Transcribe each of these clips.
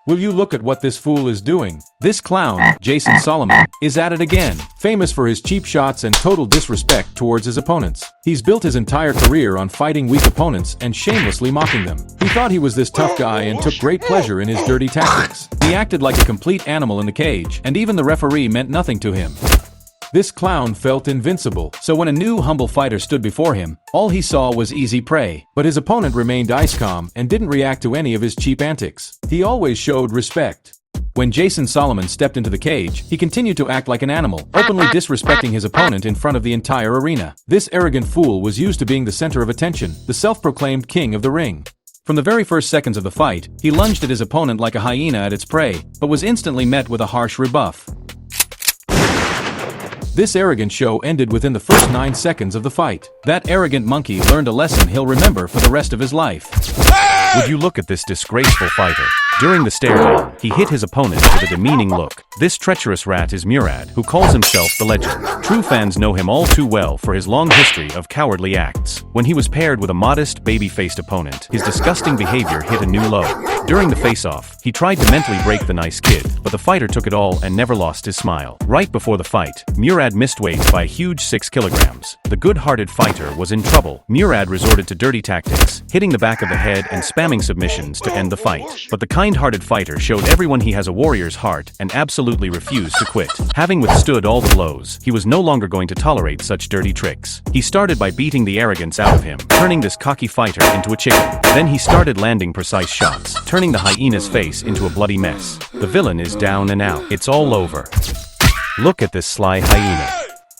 Will you look at what this fool is doing? This clown, Jason Solomon, is at it again, famous for his cheap shots and total disrespect towards his opponents. He's built his entire career on fighting weak opponents and shamelessly mocking them. He thought he was this tough guy and took great pleasure in his dirty tactics. He acted like a complete animal in the cage, and even the referee meant nothing to him. This clown felt invincible, so when a new humble fighter stood before him, all he saw was easy prey. But his opponent remained ice calm and didn't react to any of his cheap antics. He always showed respect. When Jason Solomon stepped into the cage, he continued to act like an animal, openly disrespecting his opponent in front of the entire arena. This arrogant fool was used to being the center of attention, the self-proclaimed king of the ring. From the very first seconds of the fight, he lunged at his opponent like a hyena at its prey, but was instantly met with a harsh rebuff. This arrogant show ended within the first 9 seconds of the fight. That arrogant monkey learned a lesson he'll remember for the rest of his life. Would you look at this disgraceful fighter? During the stare-down, he hit his opponent with a demeaning look. This treacherous rat is Murad, who calls himself the Legend. True fans know him all too well for his long history of cowardly acts. When he was paired with a modest, baby-faced opponent, his disgusting behavior hit a new low. During the face-off, he tried to mentally break the nice kid, but the fighter took it all and never lost his smile. Right before the fight, Murad missed weight by a huge 6 kilograms. The good-hearted fighter was in trouble. Murad resorted to dirty tactics, hitting the back of the head and spamming submissions to end the fight. But the kind-hearted fighter showed everyone he has a warrior's heart and absolutely refused to quit. Having withstood all the blows, he was no longer going to tolerate such dirty tricks. He started by beating the arrogance out of him, turning this cocky fighter into a chicken. Then he started landing precise shots, turning the hyena's face into a bloody mess. The villain is down and out. It's all over. Look at this sly hyena.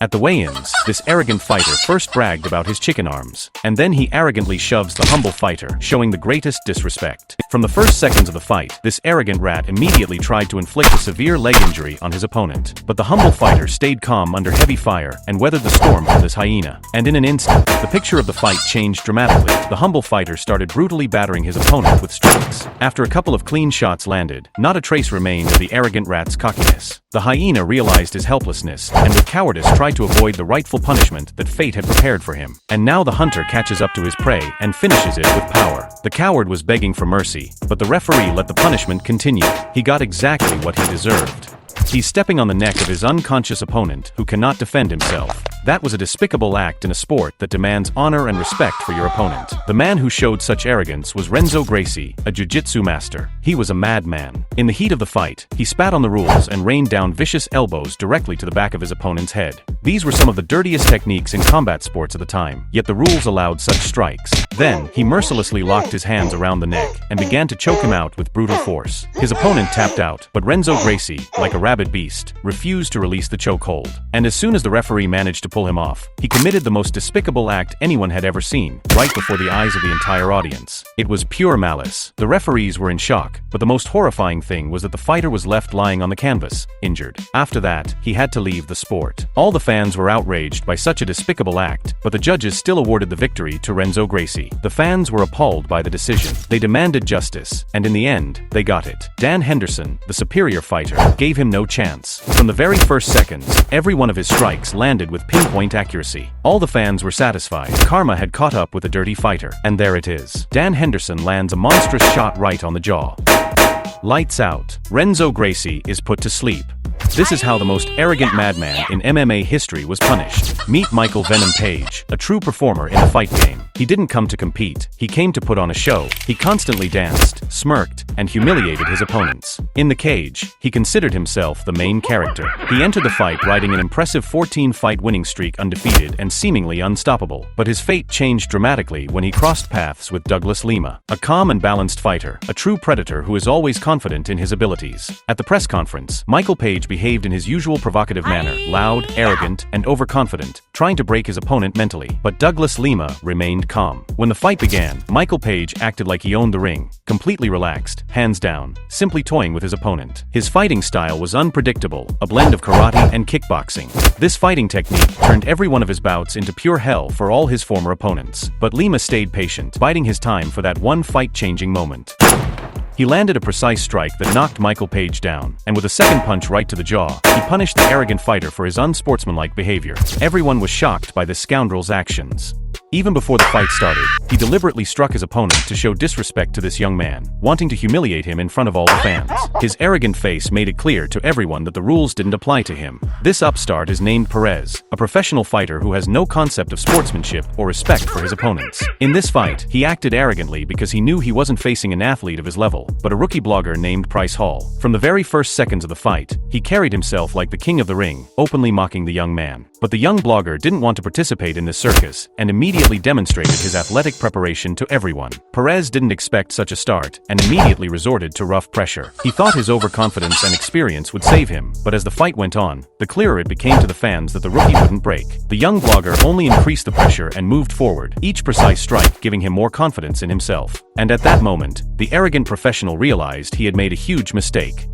At the weigh-ins, this arrogant fighter first bragged about his chicken arms, and then he arrogantly shoves the humble fighter, showing the greatest disrespect. From the first seconds of the fight, this arrogant rat immediately tried to inflict a severe leg injury on his opponent. But the humble fighter stayed calm under heavy fire and weathered the storm from this hyena. And in an instant, the picture of the fight changed dramatically. The humble fighter started brutally battering his opponent with strikes. After a couple of clean shots landed, not a trace remained of the arrogant rat's cockiness. The hyena realized his helplessness, and with cowardice tried to avoid the rightful punishment that fate had prepared for him. And now the hunter catches up to his prey and finishes it with power. The coward was begging for mercy, but the referee let the punishment continue. He got exactly what he deserved. He's stepping on the neck of his unconscious opponent, who cannot defend himself. That was a despicable act in a sport that demands honor and respect for your opponent. The man who showed such arrogance was Renzo Gracie, a jiu-jitsu master. He was a madman. In the heat of the fight, he spat on the rules and rained down vicious elbows directly to the back of his opponent's head. These were some of the dirtiest techniques in combat sports at the time, yet the rules allowed such strikes. Then, he mercilessly locked his hands around the neck and began to choke him out with brutal force. His opponent tapped out, but Renzo Gracie, like a rabid beast, refused to release the chokehold. And as soon as the referee managed to pull him off, he committed the most despicable act anyone had ever seen, right before the eyes of the entire audience. It was pure malice. The referees were in shock, but the most horrifying thing was that the fighter was left lying on the canvas, injured. After that, he had to leave the sport. All the fans were outraged by such a despicable act, but the judges still awarded the victory to Renzo Gracie. The fans were appalled by the decision. They demanded justice, and in the end, they got it. Dan Henderson, the superior fighter, gave him no chance. From the very first seconds, every one of his strikes landed with pinpoint accuracy. All the fans were satisfied. Karma had caught up with the dirty fighter, and there it is. Dan Henderson lands a monstrous shot right on the jaw. Lights out. Renzo Gracie is put to sleep. This is how the most arrogant madman in MMA history was punished. Meet Michael Venom Page, a true performer in the fight game. He didn't come to compete, he came to put on a show. He constantly danced, smirked, and humiliated his opponents. In the cage, he considered himself the main character. He entered the fight riding an impressive 14-fight winning streak undefeated and seemingly unstoppable. But his fate changed dramatically when he crossed paths with Douglas Lima, a calm and balanced fighter, a true predator who is always confident in his abilities. At the press conference, Michael Page behaved in his usual provocative manner, loud, arrogant, and overconfident, trying to break his opponent mentally. But Douglas Lima remained calm. When the fight began, Michael Page acted like he owned the ring, completely relaxed, hands down, simply toying with his opponent. His fighting style was unpredictable, a blend of karate and kickboxing. This fighting technique turned every one of his bouts into pure hell for all his former opponents. But Lima stayed patient, biding his time for that one fight-changing moment. He landed a precise strike that knocked Michael Page down, and with a second punch right to the jaw, he punished the arrogant fighter for his unsportsmanlike behavior. Everyone was shocked by this scoundrel's actions. Even before the fight started, he deliberately struck his opponent to show disrespect to this young man, wanting to humiliate him in front of all the fans. His arrogant face made it clear to everyone that the rules didn't apply to him. This upstart is named Perez, a professional fighter who has no concept of sportsmanship or respect for his opponents. In this fight, he acted arrogantly because he knew he wasn't facing an athlete of his level, but a rookie blogger named Price Hall. From the very first seconds of the fight, he carried himself like the king of the ring, openly mocking the young man. But the young blogger didn't want to participate in this circus, and immediately demonstrated his athletic preparation to everyone. Perez didn't expect such a start, and immediately resorted to rough pressure. He thought his overconfidence and experience would save him, but as the fight went on, the clearer it became to the fans that the rookie wouldn't break. The young blogger only increased the pressure and moved forward, each precise strike giving him more confidence in himself. And at that moment, the arrogant professional realized he had made a huge mistake.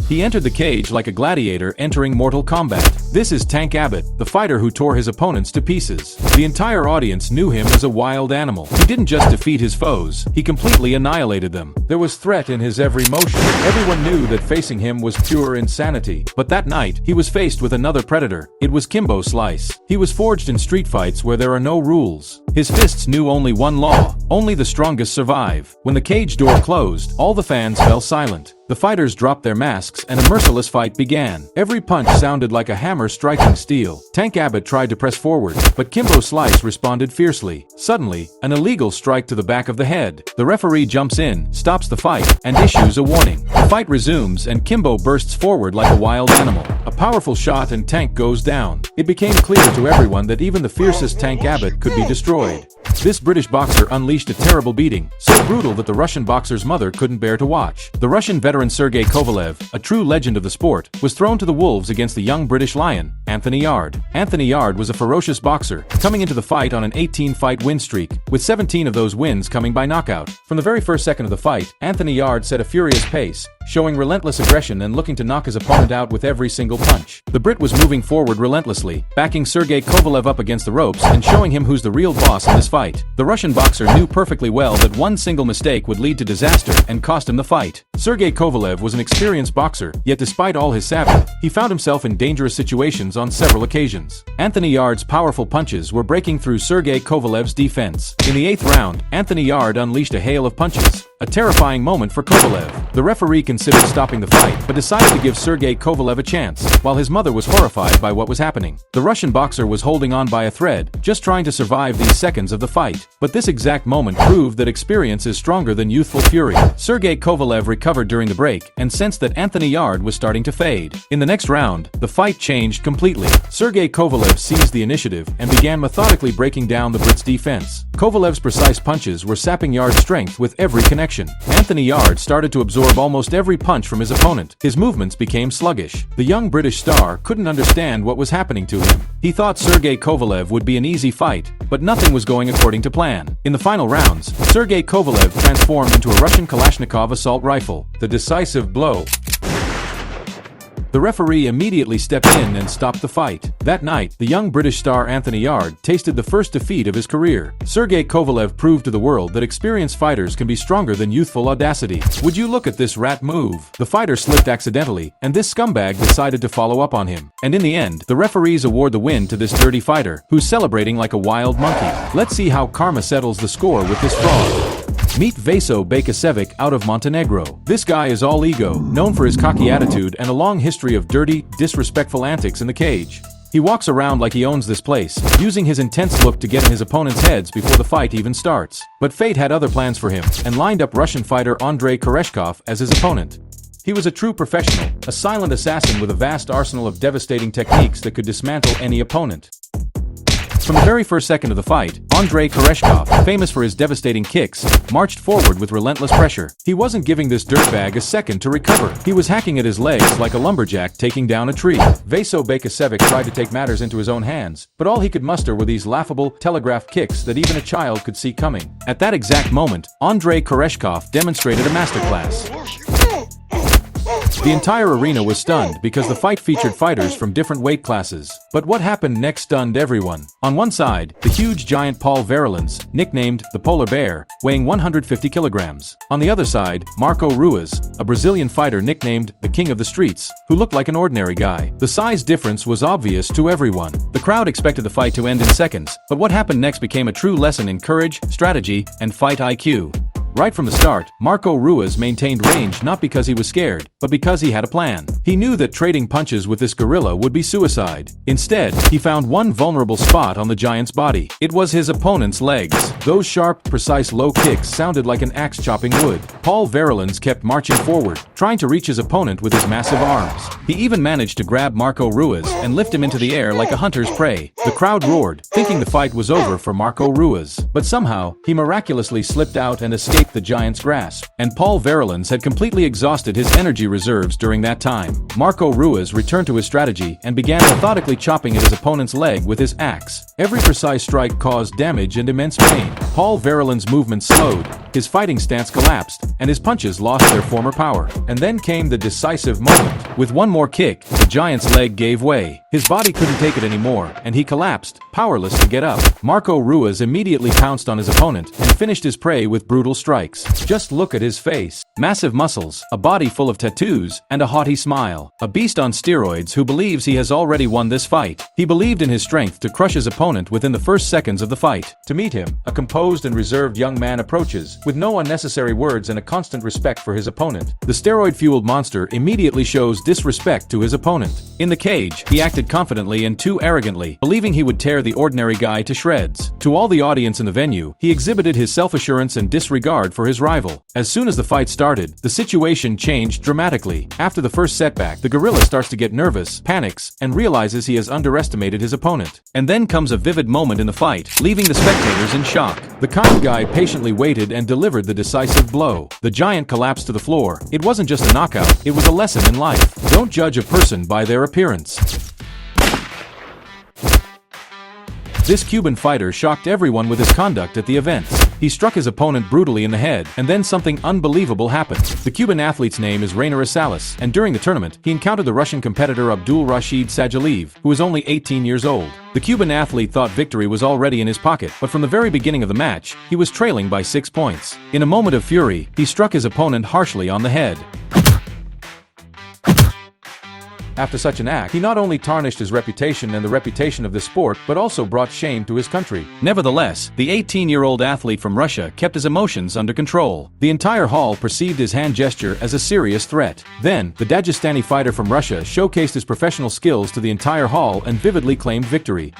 He entered the cage like a gladiator entering Mortal Kombat. This is Tank Abbott, the fighter who tore his opponents to pieces. The entire audience knew him as a wild animal. He didn't just defeat his foes, he completely annihilated them. There was threat in his every motion. Everyone knew that facing him was pure insanity. But that night, he was faced with another predator. It was Kimbo Slice. He was forged in street fights where there are no rules. His fists knew only one law: only the strongest survive. When the cage door closed, all the fans fell silent. The fighters dropped their masks and a merciless fight began. Every punch sounded like a hammer striking steel. Tank Abbott tried to press forward, but Kimbo Slice responded fiercely. Suddenly, an illegal strike to the back of the head. The referee jumps in, stops the fight, and issues a warning. The fight resumes and Kimbo bursts forward like a wild animal. A powerful shot and Tank goes down. It became clear to everyone that even the fiercest Tank Abbott could be destroyed. This British boxer unleashed a terrible beating, so brutal that the Russian boxer's mother couldn't bear to watch. The Russian veteran Sergei Kovalev, a true legend of the sport, was thrown to the wolves against the young British lion, Anthony Yarde. Anthony Yarde was a ferocious boxer, coming into the fight on an 18-fight win streak, with 17 of those wins coming by knockout. From the very first second of the fight, Anthony Yarde set a furious pace, showing relentless aggression and looking to knock his opponent out with every single punch. The Brit was moving forward relentlessly, backing Sergei Kovalev up against the ropes and showing him who's the real boss in this fight. The Russian boxer knew perfectly well that one single mistake would lead to disaster and cost him the fight. Sergei Kovalev was an experienced boxer, yet despite all his savvy, he found himself in dangerous situations on several occasions. Anthony Yarde's powerful punches were breaking through Sergei Kovalev's defense. In the 8th round, Anthony Yarde unleashed a hail of punches, a terrifying moment for Kovalev. The referee considered stopping the fight, but decided to give Sergei Kovalev a chance, while his mother was horrified by what was happening. The Russian boxer was holding on by a thread, just trying to survive these seconds of the fight. But this exact moment proved that experience is stronger than youthful fury. Sergei Kovalev recovered during the break and sensed that Anthony Yarde was starting to fade. In the next round, the fight changed completely. Sergei Kovalev seized the initiative and began methodically breaking down the Brits' defense. Kovalev's precise punches were sapping Yarde's strength with every connection. Anthony Yarde started to absorb almost every punch from his opponent. His movements became sluggish. The young British star couldn't understand what was happening to him. He thought Sergei Kovalev would be an easy fight, but nothing was going according to plan. In the final rounds, Sergei Kovalev transformed into a Russian Kalashnikov assault rifle. The decisive blow. The referee immediately stepped in and stopped the fight. That night, the young British star Anthony Yarde tasted the first defeat of his career. Sergei Kovalev proved to the world that experienced fighters can be stronger than youthful audacity. Would you look at this rat move? The fighter slipped accidentally, and this scumbag decided to follow up on him. And in the end, the referees award the win to this dirty fighter, who's celebrating like a wild monkey. Let's see how karma settles the score with this fraud. Meet Vaso Bakasevic out of Montenegro. This guy is all ego, known for his cocky attitude and a long history of dirty, disrespectful antics in the cage. He walks around like he owns this place, using his intense look to get in his opponent's heads before the fight even starts. But fate had other plans for him, and lined up Russian fighter Andrei Koreshkov as his opponent. He was a true professional, a silent assassin with a vast arsenal of devastating techniques that could dismantle any opponent. From the very first second of the fight, Andrei Koreshkov, famous for his devastating kicks, marched forward with relentless pressure. He wasn't giving this dirtbag a second to recover. He was hacking at his legs like a lumberjack taking down a tree. Vaso Bakasevic tried to take matters into his own hands, but all he could muster were these laughable, telegraphed kicks that even a child could see coming. At that exact moment, Andrei Koreshkov demonstrated a masterclass. The entire arena was stunned because the fight featured fighters from different weight classes. But what happened next stunned everyone. On one side, the huge giant Paul Verhoeven's, nicknamed the Polar Bear, weighing 150 kilograms. On the other side, Marco Ruiz, a Brazilian fighter nicknamed the King of the Streets, who looked like an ordinary guy. The size difference was obvious to everyone. The crowd expected the fight to end in seconds, but what happened next became a true lesson in courage, strategy, and fight IQ. Right from the start, Marco Ruiz maintained range not because he was scared, but because he had a plan. He knew that trading punches with this gorilla would be suicide. Instead, he found one vulnerable spot on the giant's body. It was his opponent's legs. Those sharp, precise low kicks sounded like an axe chopping wood. Paul Verhoeven kept marching forward, trying to reach his opponent with his massive arms. He even managed to grab Marco Ruiz and lift him into the air like a hunter's prey. The crowd roared, thinking the fight was over for Marco Ruiz. But somehow, he miraculously slipped out and escaped the giant's grasp, and Paul Verhoeven had completely exhausted his energy reserves during that time. Marco Ruiz returned to his strategy and began methodically chopping at his opponent's leg with his axe. Every precise strike caused damage and immense pain. Paul Verhoeven's movement slowed, his fighting stance collapsed, and his punches lost their former power. And then came the decisive moment. With one more kick, the giant's leg gave way. His body couldn't take it anymore, and he collapsed, powerless to get up. Marco Ruiz immediately pounced on his opponent and finished his prey with brutal strikes. Just look at his face. Massive muscles, a body full of tattoos, and a haughty smile. A beast on steroids who believes he has already won this fight. He believed in his strength to crush his opponent within the first seconds of the fight. To meet him, a composed and reserved young man approaches, with no unnecessary words and a constant respect for his opponent. The steroid-fueled monster immediately shows disrespect to his opponent. In the cage, he acted confidently and too arrogantly, believing he would tear the ordinary guy to shreds. To all the audience in the venue, he exhibited his self-assurance and disregard for his rival. As soon as the fight started, the situation changed dramatically. After the first setback, the gorilla starts to get nervous, panics, and realizes he has underestimated his opponent. And then comes a vivid moment in the fight, leaving the spectators in shock. The kind guy patiently waited and delivered the decisive blow. The giant collapsed to the floor. It wasn't just a knockout, it was a lesson in life. Don't judge a person by their appearance. This Cuban fighter shocked everyone with his conduct at the events. He struck his opponent brutally in the head, and then something unbelievable happened. The Cuban athlete's name is Rainer Rosales, and during the tournament, he encountered the Russian competitor Abdul Rashid Sajaliyev, who was only 18 years old. The Cuban athlete thought victory was already in his pocket, but from the very beginning of the match, he was trailing by 6 points. In a moment of fury, he struck his opponent harshly on the head. After such an act, he not only tarnished his reputation and the reputation of the sport, but also brought shame to his country. Nevertheless, the 18-year-old athlete from Russia kept his emotions under control. The entire hall perceived his hand gesture as a serious threat. Then, the Dagestani fighter from Russia showcased his professional skills to the entire hall and vividly claimed victory.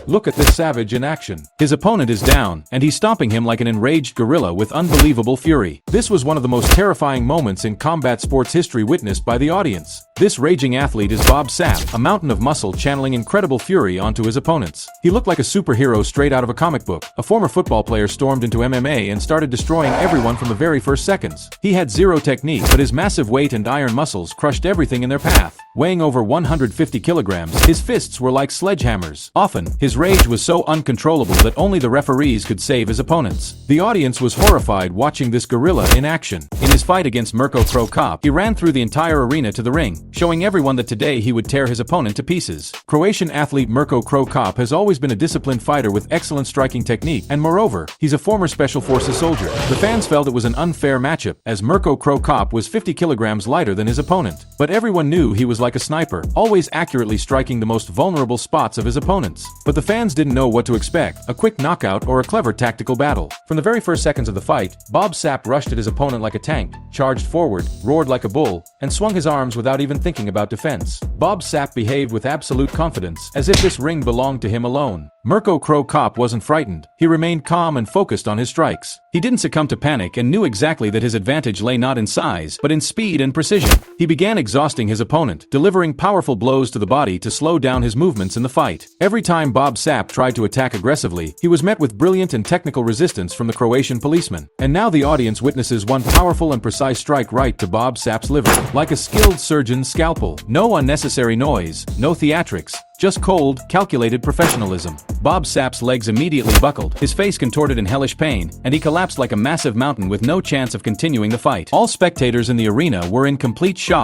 Look at this savage in action. His opponent is down, and he's stomping him like an enraged gorilla with unbelievable fury. This was one of the most terrifying moments in combat sports history witnessed by the audience. This raging athlete is Bob Sapp, a mountain of muscle channeling incredible fury onto his opponents. He looked like a superhero straight out of a comic book. A former football player stormed into MMA and started destroying everyone from the very first seconds. He had zero technique, but his massive weight and iron muscles crushed everything in their path. Weighing over 150 kilograms, his fists were like sledgehammers. Often, his rage was so uncontrollable that only the referees could save his opponents. The audience was horrified watching this gorilla in action. In his fight against Mirko Cro Cop, he ran through the entire arena to the ring, showing everyone that today he would tear his opponent to pieces. Croatian athlete Mirko Cro Cop has always been a disciplined fighter with excellent striking technique, and moreover, he's a former Special Forces soldier. The fans felt it was an unfair matchup, as Mirko Cro Cop was 50 kilograms lighter than his opponent. But everyone knew he was like a sniper, always accurately striking the most vulnerable spots of his opponents. But the fans didn't know what to expect, a quick knockout or a clever tactical battle. From the very first seconds of the fight, Bob Sapp rushed at his opponent like a tank, charged forward, roared like a bull, and swung his arms without even thinking about defense. Bob Sapp behaved with absolute confidence, as if this ring belonged to him alone. Mirko Cro Cop wasn't frightened. He remained calm and focused on his strikes. He didn't succumb to panic and knew exactly that his advantage lay not in size, but in speed and precision. He began exhausting his opponent, delivering powerful blows to the body to slow down his movements in the fight. Every time Bob Sapp tried to attack aggressively, he was met with brilliant and technical resistance from the Croatian policeman. And now the audience witnesses one powerful and precise strike right to Bob Sapp's liver, like a skilled surgeon's scalpel. No unnecessary noise, no theatrics, Just cold, calculated professionalism. Bob Sapp's legs immediately buckled, his face contorted in hellish pain, and he collapsed like a massive mountain with no chance of continuing the fight. All spectators in the arena were in complete shock,